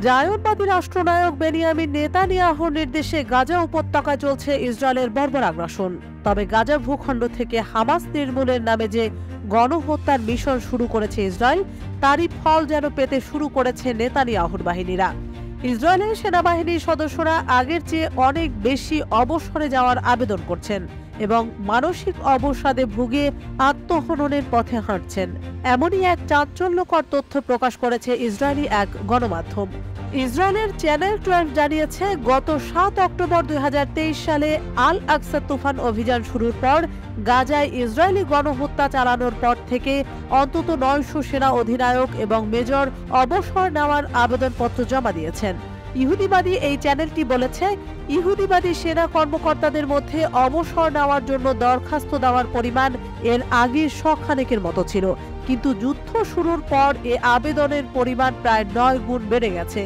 জায়নবাদী রাষ্ট্রনায়ক বেনিয়ামিন নেতানিয়াহুর নির্দেশে গাজা উপত্যকায় চলছে ইসরায়েলের বর্বর আগ্রাসন। তবে গাজা ভূখণ্ড থেকে হামাস নির্মূলের নামে যে গণহত্যার মিশন শুরু করেছে ইসরায়েল, তারই ফল যেন পেতে শুরু করেছে নেতানিয়াহুর বাহিনীরা। ইসরায়েলের সেনাবাহিনীর সদস্যরা আগের চেয়ে অনেক বেশি অবসরে যাওয়ার আবেদন করছেন এবং মানসিক অবসাদে ভুগে আত্মহননের পথে হাঁটছেন। এমনই এক চাঞ্চল্যকর তথ্য প্রকাশ করেছে ইসরায়েলি এক গণমাধ্যম। ইসরায়েলের চ্যানেল 12 জানিয়েছে, গত 7 অক্টোবর 2023 সালে আল আকসা তুফান অভিযান শুরুর পর গাজায় ইসরায়েলি গণহত্যা চালানোর পর থেকে অন্তত 900 সেনা অধিনায়ক এবং মেজর অবসর নেওয়ার আবেদনপত্র জমা দিয়েছেন। ইহুদিবাদী এই চ্যানেলটি বলেছে, ইহুদিবাদী সেনা কর্মকর্তাদের মধ্যে অবসর নেওয়ার জন্য দরখাস্ত দেওয়ার পরিমাণ এর আগের শখানেকের মতো ছিল, কিন্তু যুদ্ধ শুরুর পর এ আবেদনের পরিমাণ প্রায় 9 গুণ বেড়ে গেছে।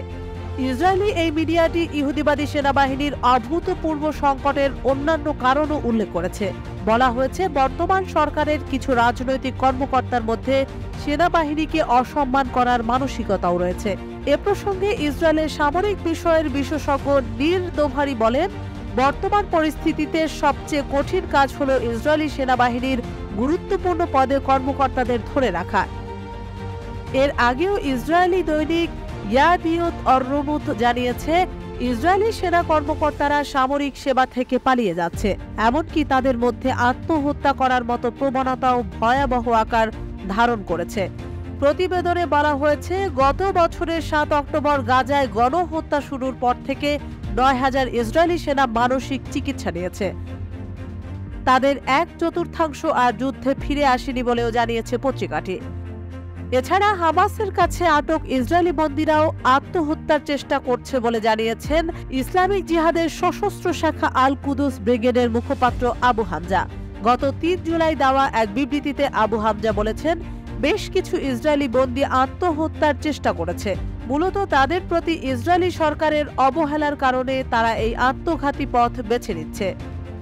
ইসরায়েলি এই মিডিয়াটি ইহুদিবাদী সেনাবাহিনীর অভূতপূর্ব সংকটের অন্যান্য কারণও উল্লেখ করেছে। বলা হয়েছে, বর্তমান সরকারের কিছু রাজনৈতিক কর্মকর্তার মধ্যে সেনাবাহিনীকে অসম্মান করার মানসিকতাও রয়েছে। এ প্রসঙ্গে ইসরায়েলের সামরিক বিষয়ের বিশেষজ্ঞ নীর দোভারি বলেন, বর্তমান পরিস্থিতিতে সবচেয়ে কঠিন কাজ হলো ইসরায়েলি সেনাবাহিনীর গুরুত্বপূর্ণ পদে কর্মকর্তাদের ধরে রাখা। এর আগেও ইসরায়েলি দৈনিক ইয়াদিওত অর-রুমুত জানিয়েছে, ইসরায়েলি সেনা কর্মকর্তারা সামরিক সেবা থেকে পালিয়ে যাচ্ছে, এমনকি তাদের মধ্যে আত্মহত্যা করার মতো প্রবণতাও ভয়াবহ আকার ধারণ করেছে। প্রতিবেদনে বলা হয়েছে, গত বছরের 7 অক্টোবর গাজায় গণহত্যা শুরুর পর থেকে 9,000 ইসরায়েলি সেনা মানসিক চিকিৎসা নিয়েছে। তাদের 1/4 আর যুদ্ধে ফিরে আসেনি বলেও জানিয়েছে পত্রিকাটি। এছাড়া হামাসের কাছে আটক ইসরায়েলি বন্দীরাও আত্মহত্যার চেষ্টা করছে বলে জানিয়েছেন ইসলামিক জিহাদের সশস্ত্র শাখা আল কুদুস ব্রিগেডের মুখপাত্র আবু হামজা। গত 3 জুলাই দেওয়া এক বিবৃতিতে আবু হামজা বলেছেন, বেশ কিছু ইসরায়েলি বন্দী আত্মহত্যার চেষ্টা করেছে। মূলত তাদের প্রতি ইসরায়েলি সরকারের অবহেলার কারণে তারা এই আত্মঘাতী পথ বেছে নিচ্ছে।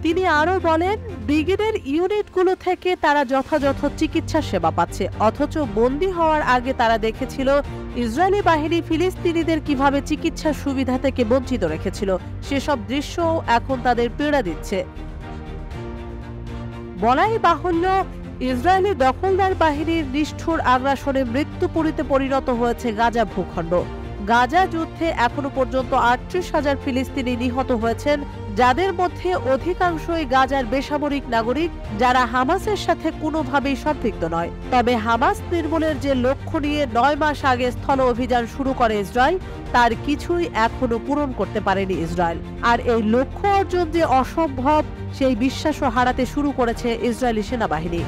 তিনি আরও বলেন, ব্রিগেডের ইউনিটগুলো থেকে তারা যথাযথ চিকিৎসা সেবা পাচ্ছে, অথচ বন্দী হওয়ার আগে তারা দেখেছিল ইসরায়েলি বাহিনী ফিলিস্তিনিদের কিভাবে চিকিৎসার সুবিধা থেকে বঞ্চিত রেখেছিল। সেসব দৃশ্যও এখন তাদের পীড়া দিচ্ছে। বলাই বাহুল্য, ইসরায়েলি দখলদার বাহিনীর নিষ্ঠুর আগ্রাসনে মৃত্যুপুরীতে পরিণত হয়েছে গাজা ভূখণ্ড। গাজা যুদ্ধে এখনো পর্যন্ত 38,000 ফিলিস্তিনি নিহত হয়েছেন, যাদের মধ্যে অধিকাংশই গাজার বেসামরিক নাগরিক, যারা হামাসের সাথে কোনোভাবেই সম্পৃক্ত নয়। তবে হামাস নির্মূলের যে লক্ষ্য নিয়ে 9 মাস আগে স্থল অভিযান শুরু করে ইসরায়েল, তার কিছুই এখনো পূরণ করতে পারেনি ইসরায়েল। আর এই লক্ষ্য অর্জন যে অসম্ভব, সেই বিশ্বাসও হারাতে শুরু করেছে ইসরায়েলি সেনাবাহিনী।